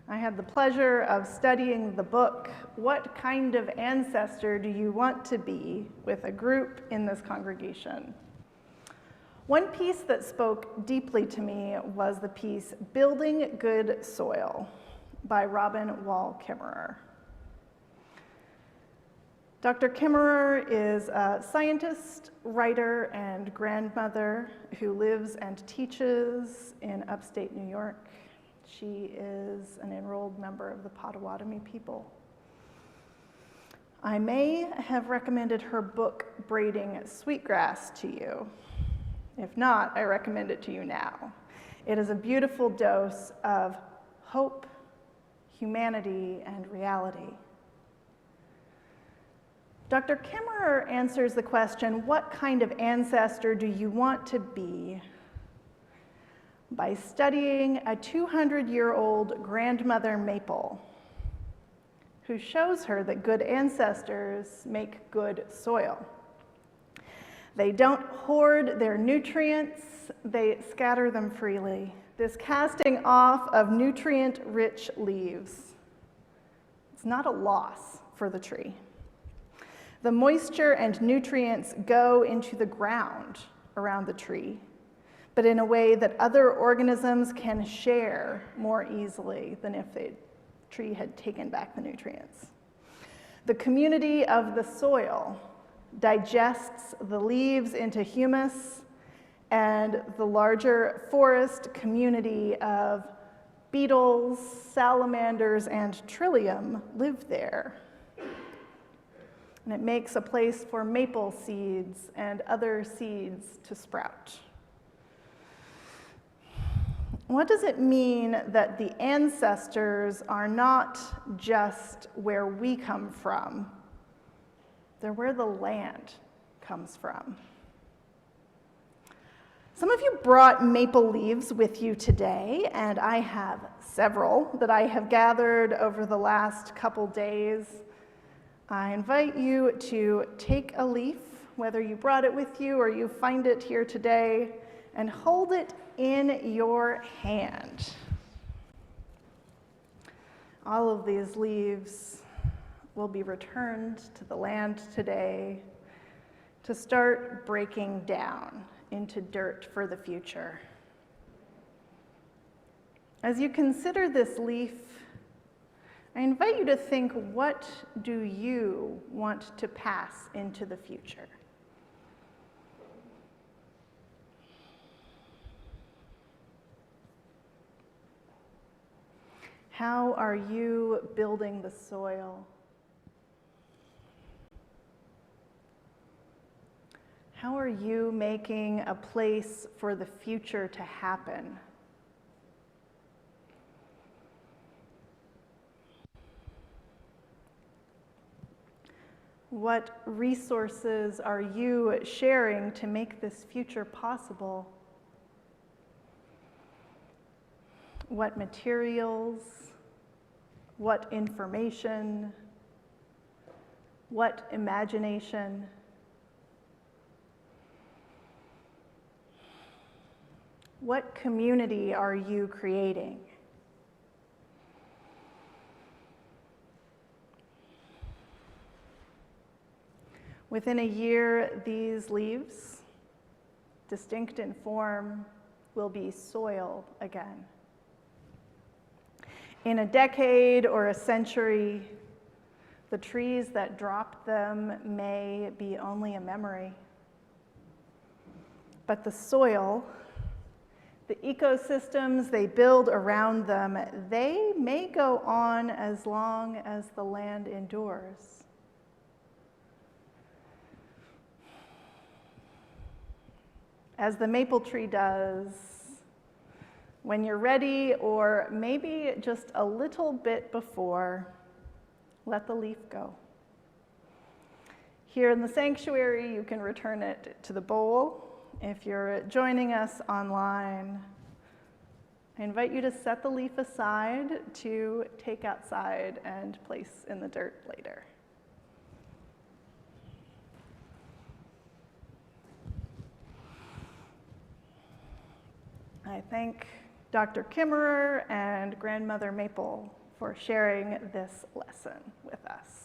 I had the pleasure of studying the book, What Kind of Ancestor Do You Want to Be?, with a group in this congregation. One piece that spoke deeply to me was the piece Building Good Soil by Robin Wall Kimmerer. Dr. Kimmerer is a scientist, writer, and grandmother who lives and teaches in upstate New York. She is an enrolled member of the Potawatomi people. I may have recommended her book, Braiding Sweetgrass, to you. If not, I recommend it to you now. It is a beautiful dose of hope, humanity, and reality. Dr. Kimmerer answers the question, what kind of ancestor do you want to be, by studying a 200-year-old grandmother maple who shows her that good ancestors make good soil. They don't hoard their nutrients, they scatter them freely. This casting off of nutrient-rich leaves, it's not a loss for the tree. The moisture and nutrients go into the ground around the tree, but in a way that other organisms can share more easily than if the tree had taken back the nutrients. The community of the soil digests the leaves into humus, and the larger forest community of beetles, salamanders, and trillium live there. And it makes a place for maple seeds and other seeds to sprout. What does it mean that the ancestors are not just where we come from? They're where the land comes from. Some of you brought maple leaves with you today, and I have several that I have gathered over the last couple days. I invite you to take a leaf, whether you brought it with you or you find it here today, and hold it in your hand. All of these leaves will be returned to the land today to start breaking down into dirt for the future. As you consider this leaf, I invite you to think, what do you want to pass into the future? How are you building the soil? How are you making a place for the future to happen? What resources are you sharing to make this future possible? What materials? What information? What imagination? What community are you creating? Within a year, these leaves, distinct in form, will be soil again. In a decade or a century, the trees that dropped them may be only a memory. But the soil, the ecosystems they build around them, they may go on as long as the land endures. As the maple tree does, when you're ready, or maybe just a little bit before, let the leaf go. Here in the sanctuary, you can return it to the bowl. If you're joining us online, I invite you to set the leaf aside to take outside and place in the dirt later. I thank Dr. Kimmerer and Grandmother Maple for sharing this lesson with us.